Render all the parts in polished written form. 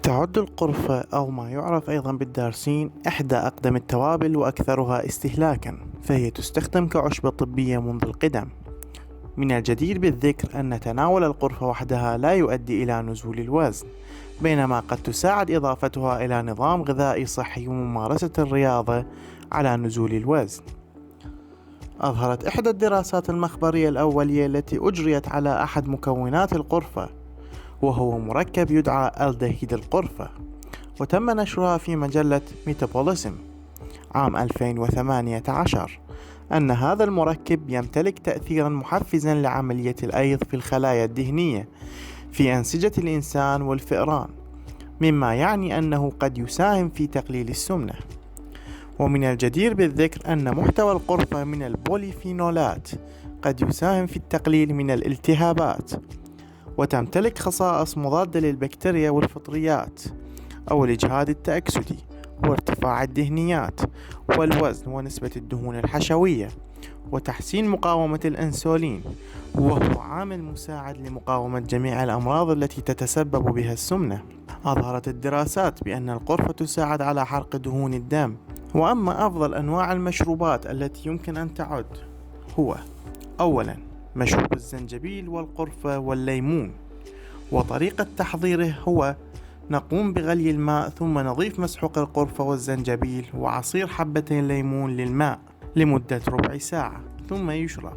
تعد القرفة أو ما يعرف أيضا بالدارسين إحدى أقدم التوابل وأكثرها استهلاكا، فهي تستخدم كعشبة طبية منذ القدم. من الجدير بالذكر أن تناول القرفة وحدها لا يؤدي إلى نزول الوزن، بينما قد تساعد إضافتها إلى نظام غذائي صحي وممارسة الرياضة على نزول الوزن. أظهرت إحدى الدراسات المخبرية الأولية التي أجريت على أحد مكونات القرفة، وهو مركب يدعى ألدهيد القرفة، وتم نشرها في مجلة ميتابوليزم عام 2018، أن هذا المركب يمتلك تأثيرا محفزا لعملية الأيض في الخلايا الدهنية في أنسجة الإنسان والفئران، مما يعني أنه قد يساهم في تقليل السمنة. ومن الجدير بالذكر أن محتوى القرفة من البوليفينولات قد يساهم في التقليل من الالتهابات، وتمتلك خصائص مضادة للبكتيريا والفطريات أو الإجهاد التأكسدي وارتفاع الدهنيات والوزن ونسبة الدهون الحشوية، وتحسين مقاومة الأنسولين، وهو عامل مساعد لمقاومة جميع الأمراض التي تتسبب بها السمنة. أظهرت الدراسات بأن القرفة تساعد على حرق دهون الدم. وأما أفضل أنواع المشروبات التي يمكن أن تعد هو: أولا، مشروب الزنجبيل والقرفة والليمون. وطريقة تحضيره هو: نقوم بغلي الماء ثم نضيف مسحوق القرفة والزنجبيل وعصير حبتين ليمون للماء لمدة ربع ساعة ثم يشرب.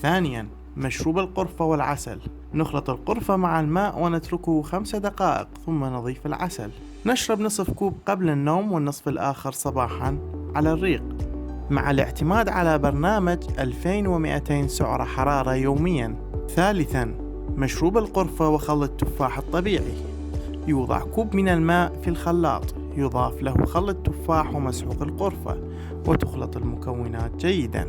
ثانيا، مشروب القرفة والعسل. نخلط القرفة مع الماء ونتركه 5 دقائق ثم نضيف العسل. نشرب نصف كوب قبل النوم والنصف الآخر صباحا على الريق، مع الاعتماد على برنامج 2200 سعر حرارة يوميا. ثالثا، مشروب القرفة وخل التفاح الطبيعي. يوضع كوب من الماء في الخلاط، يضاف له خل التفاح ومسحوق القرفة، وتخلط المكونات جيدا.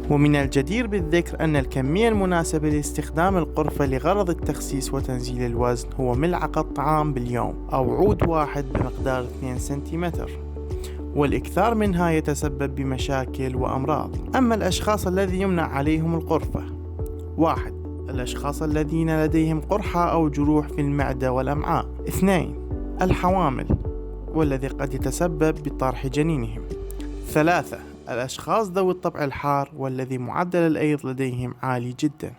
ومن الجدير بالذكر أن الكمية المناسبة لاستخدام القرفة لغرض التخسيس وتنزيل الوزن هو ملعقة طعام باليوم أو عود واحد بمقدار 2 سنتيمتر، والإكثار منها يتسبب بمشاكل وأمراض. أما الأشخاص الذي يمنع عليهم القرفة: 1. الأشخاص الذين لديهم قرحة أو جروح في المعدة والأمعاء. 2. الحوامل، والذي قد يتسبب بطرح جنينهم. 3. الأشخاص ذوي الطبع الحار والذي معدل الأيض لديهم عالي جدا.